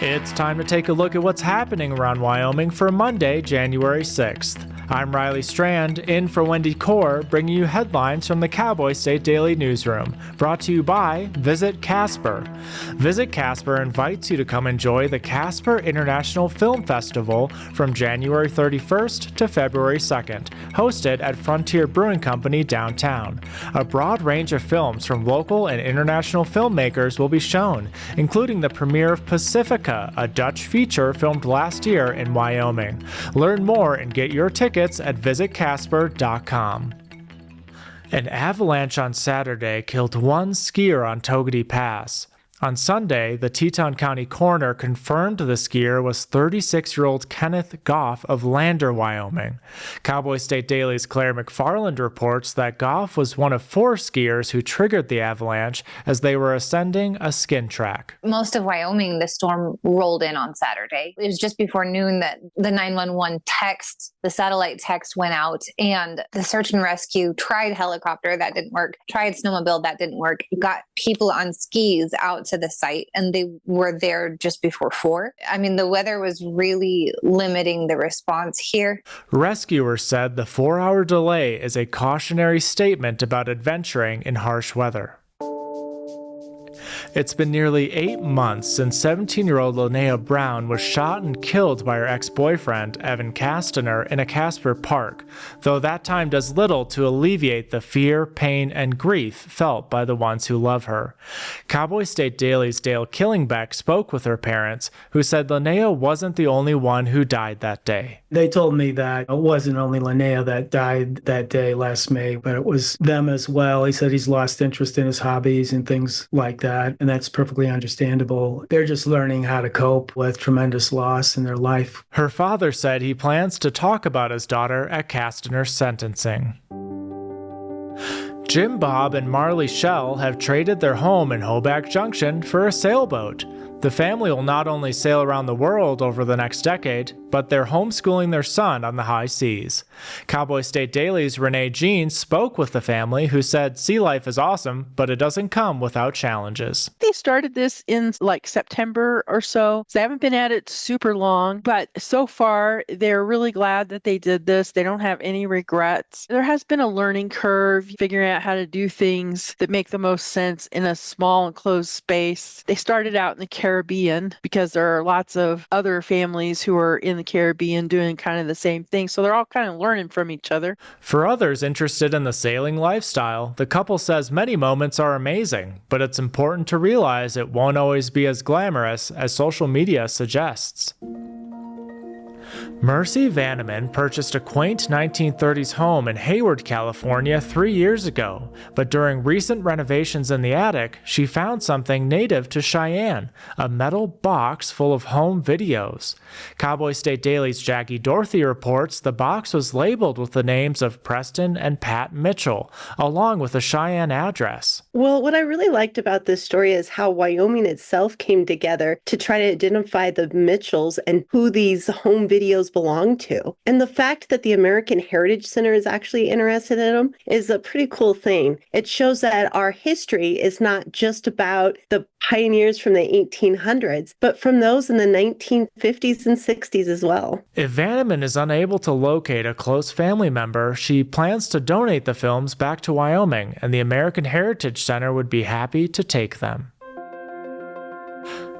It's time to take a look at what's happening around Wyoming for Monday, January 6th. I'm Reilly Strand, in for Wendy Corr, bringing you headlines from the Cowboy State Daily newsroom, brought to you by Visit Casper. Visit Casper invites you to come enjoy the Casper International Film Festival from January 31st to February 2nd, hosted at Frontier Brewing Company downtown. A broad range of films from local and international filmmakers will be shown, including the premiere of Pacifica, a Dutch feature filmed last year in Wyoming. Learn more and get your tickets at visitcasper.com. An avalanche on Saturday killed one skier on Togety Pass. On Sunday, the Teton County coroner confirmed the skier was 36-year-old Kenneth Goff of Lander, Wyoming. Cowboy State Daily's Claire McFarland reports that Goff was one of 4 skiers who triggered the avalanche as they were ascending a skin track. Most of Wyoming, the storm rolled in on Saturday. It was just before noon that the 911 text, the satellite text went out, and the search and rescue tried helicopter, that didn't work, tried snowmobile, that didn't work, got people on skis out to the site, and they were there just before 4. I mean, the weather was really limiting the response here. Rescuers said the 4-hour delay is a cautionary statement about adventuring in harsh weather. It's been nearly 8 months since 17-year-old Lena Brown was shot and killed by her ex-boyfriend, Evan Castner, in a Casper park, though that time does little to alleviate the fear, pain, and grief felt by the ones who love her. Cowboy State Daily's Dale Killingbeck spoke with her parents, who said Linnea wasn't the only one who died that day. They told me that it wasn't only Linnea that died that day last May, but it was them as well. He said he's lost interest in his hobbies and things like that, and that's perfectly understandable. They're just learning how to cope with tremendous loss in their life. Her father said he plans to talk about his daughter at Castner's sentencing. Jim Bob and Marley Shell have traded their home in Hoback Junction for a sailboat. The family will not only sail around the world over the next decade, but they're homeschooling their son on the high seas. Cowboy State Daily's Renee Jean spoke with the family, who said sea life is awesome, but it doesn't come without challenges. They started this in September or so. They haven't been at it super long, but so far they're really glad that they did this. They don't have any regrets. There has been a learning curve, figuring out how to do things that make the most sense in a small enclosed space. They started out in the Caribbean because there are lots of other families who are in the Caribbean doing kind of the same thing. So they're all kind of learning from each other. For others interested in the sailing lifestyle, the couple says many moments are amazing, but it's important to realize it won't always be as glamorous as social media suggests. Mercy Vanneman purchased a quaint 1930s home in Hayward, California 3 years ago, but during recent renovations in the attic, she found something native to Cheyenne, a metal box full of home videos. Cowboy State Daily's Jackie Dorothy reports the box was labeled with the names of Preston and Pat Mitchell, along with a Cheyenne address. Well, what I really liked about this story is how Wyoming itself came together to try to identify the Mitchells and who these home videos belong to. And the fact that the American Heritage Center is actually interested in them is a pretty cool thing. It shows that our history is not just about the pioneers from the 1800s, but from those in the 1950s and 60s as well. If Vanneman is unable to locate a close family member, she plans to donate the films back to Wyoming, and the American Heritage Center would be happy to take them.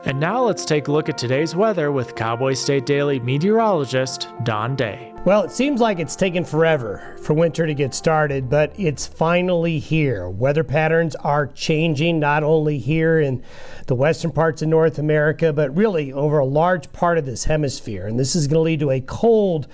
And now let's take a look at today's weather with Cowboy State Daily meteorologist Don Day. Well, it seems like it's taken forever for winter to get started, but it's finally here. Weather patterns are changing, not only here in the western parts of North America, but really over a large part of this hemisphere. And this is going to lead to a cold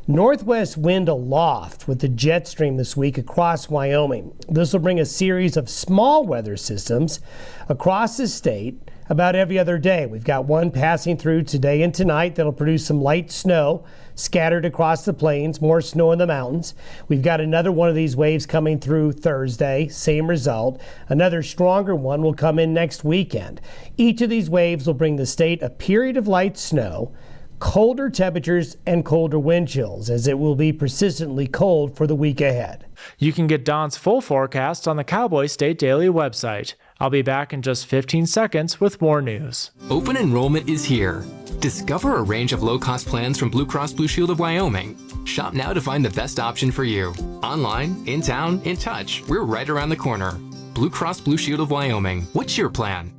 northwest wind aloft with the jet stream this week across Wyoming. This will bring a series of small weather systems across the state about every other day. We've got one passing through today and tonight that'll produce some light snow scattered across the plains, more snow in the mountains. We've got another one of these waves coming through Thursday, same result. Another stronger one will come in next weekend. Each of these waves will bring the state a period of light snow, colder temperatures, and colder wind chills, as it will be persistently cold for the week ahead. You can get Don's full forecast on the Cowboy State Daily website. I'll be back in just 15 seconds with more news. Open enrollment is here. Discover a range of low-cost plans from Blue Cross Blue Shield of Wyoming. Shop now to find the best option for you. Online, in town, in touch, we're right around the corner. Blue Cross Blue Shield of Wyoming. What's your plan?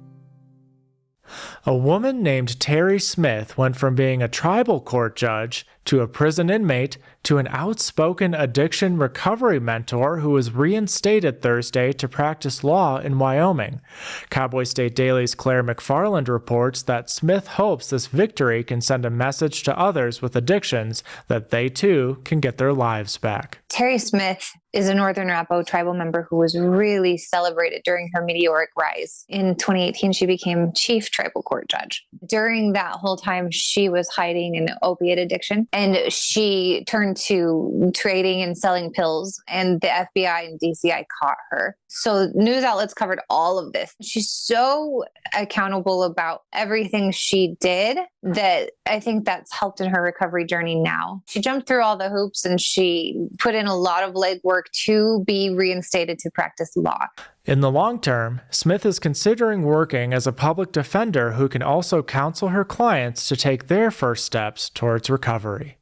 A woman named Terry Smith went from being a tribal court judge to a prison inmate to an outspoken addiction recovery mentor who was reinstated Thursday to practice law in Wyoming. Cowboy State Daily's Claire McFarland reports that Smith hopes this victory can send a message to others with addictions that they too can get their lives back. Terry Smith is a Northern Arapaho tribal member who was really celebrated during her meteoric rise. In 2018, she became chief tribal court judge. During that whole time, she was hiding an opiate addiction, and she turned to trading and selling pills, and the FBI and DCI caught her. So news outlets covered all of this. She's so accountable about everything she did that I think that's helped in her recovery journey now. She jumped through all the hoops and she put in a lot of legwork to be reinstated to practice law. In the long term, Smith is considering working as a public defender who can also counsel her clients to take their first steps towards recovery.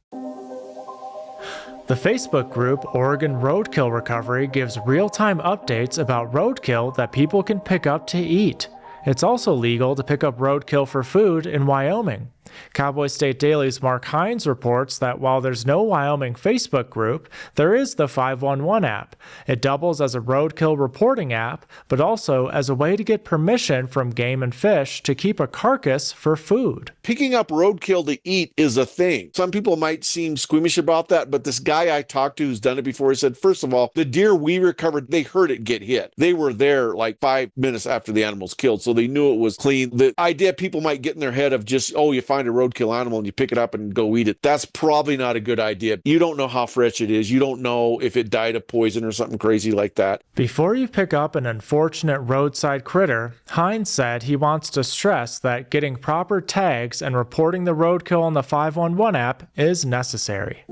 The Facebook group Oregon Roadkill Recovery gives real-time updates about roadkill that people can pick up to eat. It's also legal to pick up roadkill for food in Wyoming. Cowboy State Daily's Mark Hines reports that while there's no Wyoming Facebook group, there is the 511 app. It doubles as a roadkill reporting app, but also as a way to get permission from Game and Fish to keep a carcass for food. Picking up roadkill to eat is a thing. Some people might seem squeamish about that, but this guy I talked to who's done it before, he said, first of all, the deer we recovered, they heard it get hit. They were there like 5 minutes after the animal's killed, so they knew it was clean. The idea people might get in their head of just, you find a roadkill animal and you pick it up and go eat it, that's probably not a good idea. You don't know how fresh it is. You don't know if it died of poison or something crazy like that. Before you pick up an unfortunate roadside critter, Hines said he wants to stress that getting proper tags and reporting the roadkill on the 511 app is necessary.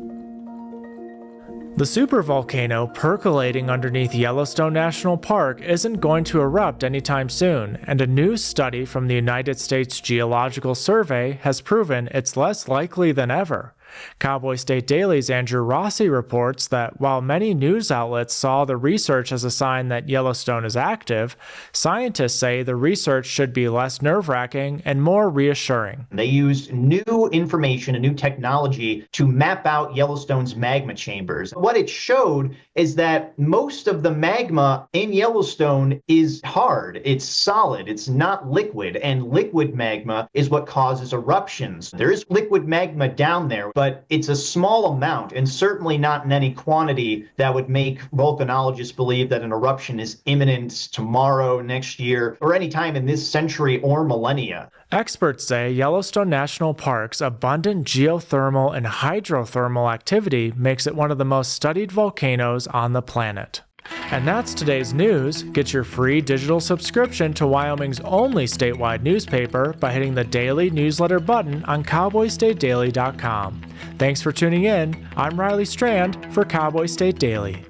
The supervolcano percolating underneath Yellowstone National Park isn't going to erupt anytime soon, and a new study from the United States Geological Survey has proven it's less likely than ever. Cowboy State Daily's Andrew Rossi reports that while many news outlets saw the research as a sign that Yellowstone is active, scientists say the research should be less nerve-wracking and more reassuring. They used new information and new technology to map out Yellowstone's magma chambers. What it showed is that most of the magma in Yellowstone is hard. It's solid. It's not liquid. And liquid magma is what causes eruptions. There is liquid magma down there, but it's a small amount and certainly not in any quantity that would make volcanologists believe that an eruption is imminent tomorrow, next year, or any time in this century or millennia. Experts say Yellowstone National Park's abundant geothermal and hydrothermal activity makes it one of the most studied volcanoes on the planet. And that's today's news. Get your free digital subscription to Wyoming's only statewide newspaper by hitting the daily newsletter button on cowboystatedaily.com. Thanks for tuning in. I'm Reilly Strand for Cowboy State Daily.